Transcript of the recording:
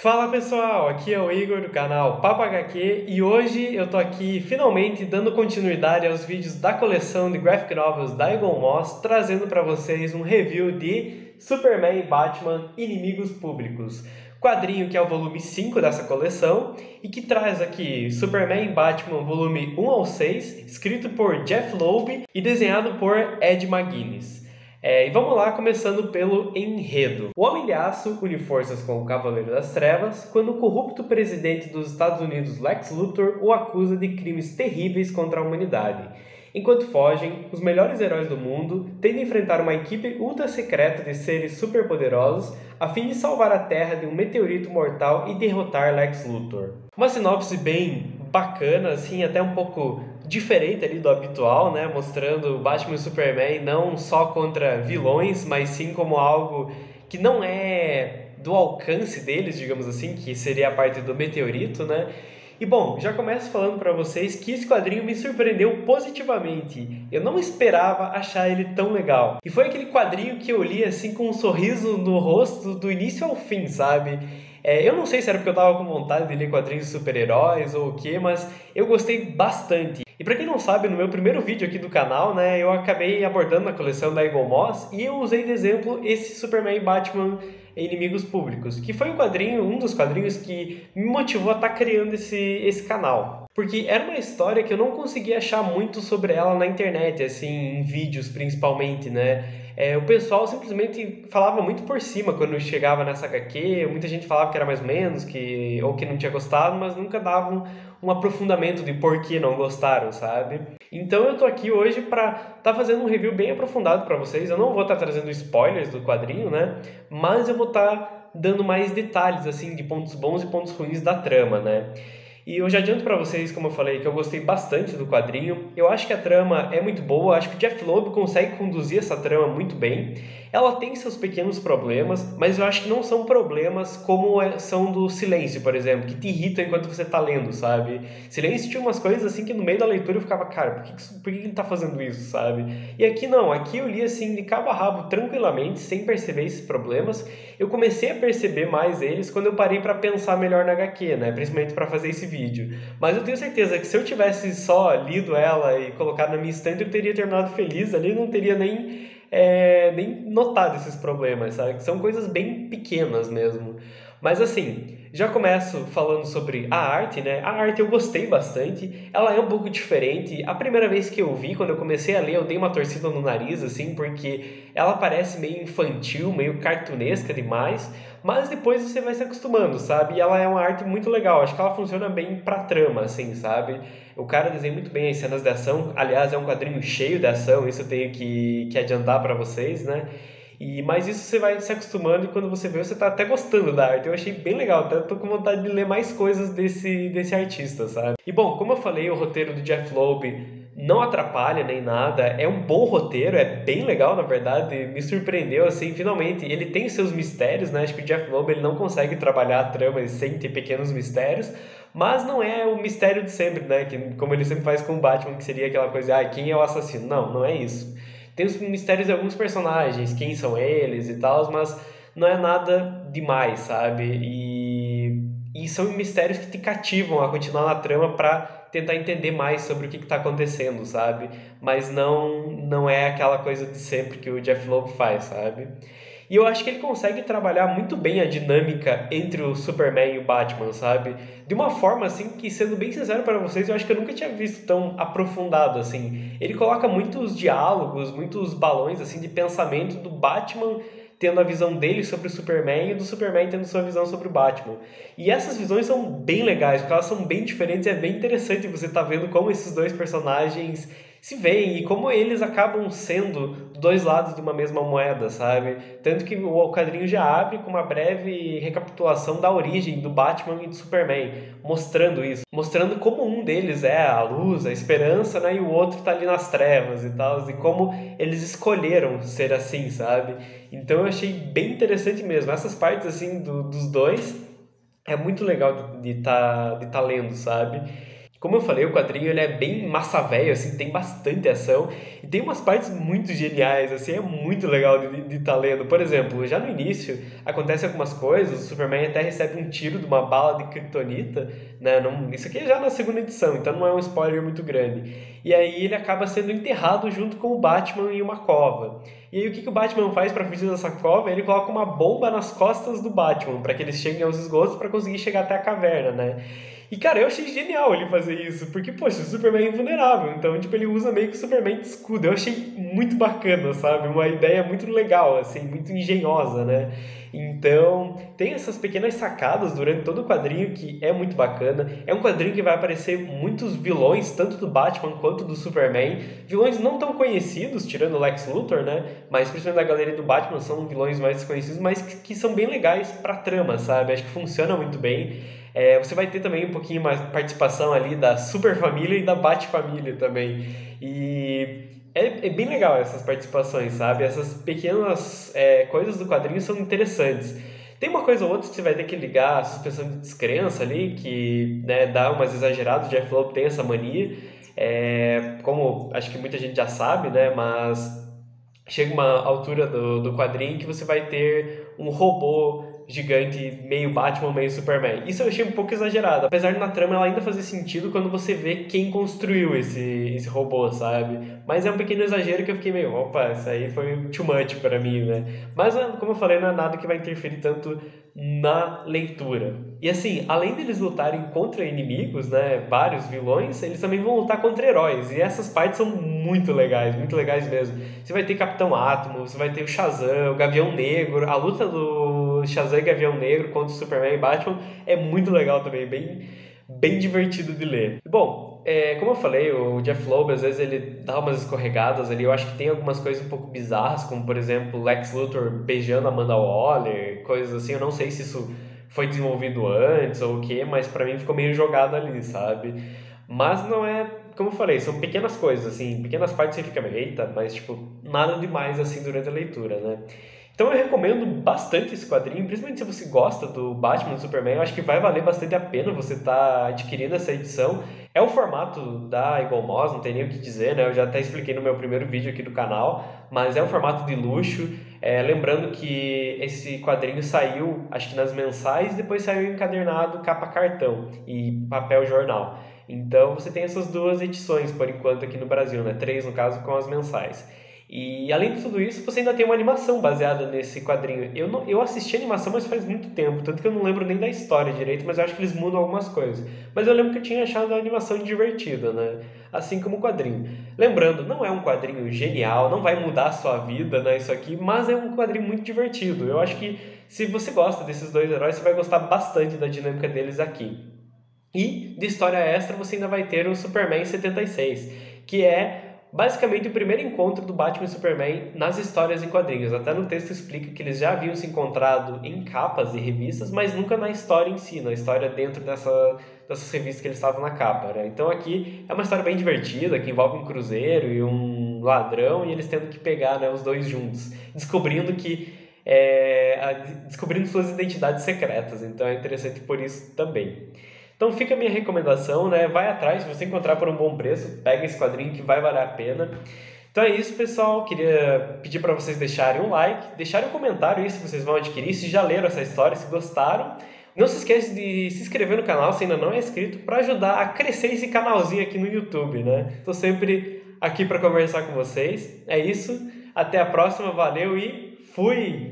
Fala pessoal, aqui é o Igor do canal Papo HQ e hoje eu tô aqui finalmente dando continuidade aos vídeos da coleção de Graphic Novels da Eagle Moss, trazendo para vocês um review de Superman e Batman Inimigos Públicos, quadrinho que é o volume 5 dessa coleção e que traz aqui Superman e Batman volume 1 ao 6, escrito por Jeff Loeb e desenhado por Ed McGuinness. E vamos lá, começando pelo enredo. O Homem de Aço une forças com o Cavaleiro das Trevas quando o corrupto presidente dos Estados Unidos, Lex Luthor, o acusa de crimes terríveis contra a humanidade. Enquanto fogem, os melhores heróis do mundo têm de enfrentar uma equipe ultra secreta de seres superpoderosos a fim de salvar a Terra de um meteorito mortal e derrotar Lex Luthor. Uma sinopse bem bacana, assim, até um pouco diferente ali do habitual, né? Mostrando Batman e Superman não só contra vilões, mas sim como algo que não é do alcance deles, digamos assim, que seria a parte do meteorito, né? E bom, já começo falando para vocês que esse quadrinho me surpreendeu positivamente. Eu não esperava achar ele tão legal. E foi aquele quadrinho que eu li assim com um sorriso no rosto do início ao fim, sabe? Eu não sei se era porque eu tava com vontade de ler quadrinhos de super-heróis ou o que, mas eu gostei bastante. E pra quem não sabe, no meu primeiro vídeo aqui do canal, né, eu acabei abordando a coleção da Eagle Moss e eu usei de exemplo esse Superman e Batman Inimigos Públicos, que foi um dos quadrinhos que me motivou a estar criando esse canal. Porque era uma história que eu não conseguia achar muito sobre ela na internet, assim, em vídeos principalmente, né? O pessoal simplesmente falava muito por cima quando chegava nessa HQ, muita gente falava que era mais ou menos, ou que não tinha gostado, mas nunca davam um aprofundamento de por que não gostaram, sabe? Então eu tô aqui hoje pra tá fazendo um review bem aprofundado pra vocês. Eu não vou estar trazendo spoilers do quadrinho, né? Mas eu vou estar dando mais detalhes, assim, de pontos bons e pontos ruins da trama, né? E eu já adianto pra vocês, como eu falei, que eu gostei bastante do quadrinho. Eu acho que a trama é muito boa, acho que o Jeff Loeb consegue conduzir essa trama muito bem. Ela tem seus pequenos problemas, mas eu acho que não são problemas como são do Silêncio, por exemplo, que te irritam enquanto você tá lendo, sabe? Silêncio tinha umas coisas assim que no meio da leitura eu ficava, cara, por que ele tá fazendo isso, sabe? E aqui não, aqui eu li assim de cabo a rabo tranquilamente, sem perceber esses problemas. Eu comecei a perceber mais eles quando eu parei pra pensar melhor na HQ, né? Principalmente pra fazer esse vídeo. Mas eu tenho certeza que se eu tivesse só lido ela e colocado na minha estante, eu teria terminado feliz ali, não teria nem notado esses problemas, sabe? Que são coisas bem pequenas mesmo. Mas assim, já começo falando sobre a arte, né? A arte eu gostei bastante, ela é um pouco diferente. A primeira vez que eu vi, quando eu comecei a ler, eu dei uma torcida no nariz, assim, porque ela parece meio infantil, meio cartunesca demais, mas depois você vai se acostumando, sabe? E ela é uma arte muito legal, acho que ela funciona bem pra trama, assim, sabe? O cara desenha muito bem as cenas de ação, aliás, é um quadrinho cheio de ação, isso eu tenho que adiantar pra vocês, né? Mas isso você vai se acostumando e quando você vê, você tá até gostando da arte. Eu achei bem legal, até tô com vontade de ler mais coisas desse artista, sabe? E bom, como eu falei, o roteiro do Jeff Loeb não atrapalha nem nada, é um bom roteiro, é bem legal, na verdade, me surpreendeu, assim, finalmente, ele tem seus mistérios, né, acho que o Jeff Loeb, ele não consegue trabalhar a trama sem ter pequenos mistérios, mas não é o mistério de sempre, né, que, como ele sempre faz com o Batman, que seria aquela coisa, quem é o assassino? Não, não é isso. Tem os mistérios de alguns personagens, quem são eles e tal, mas não é nada demais, sabe? E são mistérios que te cativam a continuar na trama pra tentar entender mais sobre o que está acontecendo, sabe? Mas não é aquela coisa de sempre que o Jeff Loeb faz, sabe? E eu acho que ele consegue trabalhar muito bem a dinâmica entre o Superman e o Batman, sabe? De uma forma assim que, sendo bem sincero para vocês, eu acho que eu nunca tinha visto tão aprofundado assim. Ele coloca muitos diálogos, muitos balões assim de pensamento do Batman tendo a visão dele sobre o Superman e do Superman tendo sua visão sobre o Batman. E essas visões são bem legais, porque elas são bem diferentes e é bem interessante você estar vendo como esses dois personagens se veem e como eles acabam sendo dois lados de uma mesma moeda, sabe? Tanto que o quadrinho já abre com uma breve recapitulação da origem do Batman e do Superman, mostrando isso, mostrando como um deles é a luz, a esperança, né? E o outro tá ali nas trevas e tal, e como eles escolheram ser assim, sabe? Então eu achei bem interessante mesmo. Essas partes assim dos dois é muito legal de tá lendo, sabe? Como eu falei, o quadrinho ele é bem massa velho, assim, tem bastante ação e tem umas partes muito geniais, assim, é muito legal de estar lendo. Por exemplo, já no início acontece algumas coisas, o Superman até recebe um tiro de uma bala de kryptonita, né? Não, isso aqui é já na segunda edição, então não é um spoiler muito grande. E aí ele acaba sendo enterrado junto com o Batman em uma cova. E aí o que o Batman faz para fugir dessa cova? Ele coloca uma bomba nas costas do Batman, para que eles cheguem aos esgotos para conseguir chegar até a caverna, né? E, cara, eu achei genial ele fazer isso, porque, poxa, o Superman é invulnerável, então, tipo, ele usa meio que o Superman de escudo. Eu achei muito bacana, sabe? Uma ideia muito legal, assim, muito engenhosa, né? Então, tem essas pequenas sacadas durante todo o quadrinho que é muito bacana. É um quadrinho que vai aparecer muitos vilões, tanto do Batman quanto do Superman. Vilões não tão conhecidos, tirando o Lex Luthor, né? Mas, principalmente da galeria do Batman, são vilões mais desconhecidos, mas que são bem legais pra trama, sabe? Acho que funciona muito bem. Você vai ter também um pouquinho mais participação ali da Super Família e da Bat-Família também. E é bem legal essas participações, sabe? Essas pequenas coisas do quadrinho são interessantes. Tem uma coisa ou outra que você vai ter que ligar a suspensão de descrença ali, que né, dá umas exageradas, o Jeff Loeb tem essa mania, como acho que muita gente já sabe, né? Mas chega uma altura do quadrinho que você vai ter um robô gigante, meio Batman, meio Superman. Isso eu achei um pouco exagerado, apesar de na trama ela ainda fazer sentido quando você vê quem construiu esse robô, sabe? Mas é um pequeno exagero que eu fiquei meio, opa, isso aí foi too much pra mim, né? Mas, como eu falei, não é nada que vai interferir tanto na leitura. E assim, além deles lutarem contra inimigos, né, vários vilões, eles também vão lutar contra heróis. E essas partes são muito legais mesmo. Você vai ter Capitão Átomo, você vai ter o Shazam, o Gavião Negro. A luta do Shazam e Gavião Negro contra o Superman e Batman é muito legal também, bem divertido de ler. Bom, como eu falei, o Jeff Loeb às vezes ele dá umas escorregadas ali. Eu acho que tem algumas coisas um pouco bizarras, como por exemplo Lex Luthor beijando a Amanda Waller, coisas assim. Eu não sei se isso foi desenvolvido antes ou o quê, mas pra mim ficou meio jogado ali, sabe? Mas não é, como eu falei, são pequenas coisas, assim, pequenas partes que você fica meio, eita, mas tipo, nada demais assim durante a leitura, né? Então eu recomendo bastante esse quadrinho, principalmente se você gosta do Batman e do Superman, eu acho que vai valer bastante a pena você estar adquirindo essa edição. É o formato da Eagle Moss, não tem nem o que dizer, né? Eu já até expliquei no meu primeiro vídeo aqui do canal, mas é um formato de luxo. Lembrando que esse quadrinho saiu, acho que nas mensais, depois saiu encadernado capa cartão e papel jornal. Então você tem essas duas edições por enquanto aqui no Brasil, né? 3 no caso com as mensais. E além de tudo isso, você ainda tem uma animação baseada nesse quadrinho. Eu assisti a animação, mas faz muito tempo, tanto que eu não lembro nem da história direito, mas eu acho que eles mudam algumas coisas. Mas eu lembro que eu tinha achado a animação divertida, né? Assim como o quadrinho. Lembrando, não é um quadrinho genial, não vai mudar a sua vida, né, isso aqui, mas é um quadrinho muito divertido. Eu acho que se você gosta desses dois heróis, você vai gostar bastante da dinâmica deles aqui. E de história extra você ainda vai ter o Superman 76, que é basicamente o primeiro encontro do Batman e Superman nas histórias em quadrinhos. Até no texto explica que eles já haviam se encontrado em capas de revistas, mas nunca na história em si, na história dentro dessas revistas que eles estavam na capa, né? Então aqui é uma história bem divertida, que envolve um cruzeiro e um ladrão, e eles tendo que pegar, né, os dois juntos, descobrindo descobrindo suas identidades secretas. Então é interessante por isso também. Então fica a minha recomendação, né? Vai atrás, se você encontrar por um bom preço, pega esse quadrinho que vai valer a pena. Então é isso, pessoal. Queria pedir para vocês deixarem um like, deixarem um comentário aí se vocês vão adquirir, se já leram essa história, se gostaram. Não se esqueça de se inscrever no canal se ainda não é inscrito, para ajudar a crescer esse canalzinho aqui no YouTube, né? Estou sempre aqui para conversar com vocês. É isso. Até a próxima. Valeu e fui!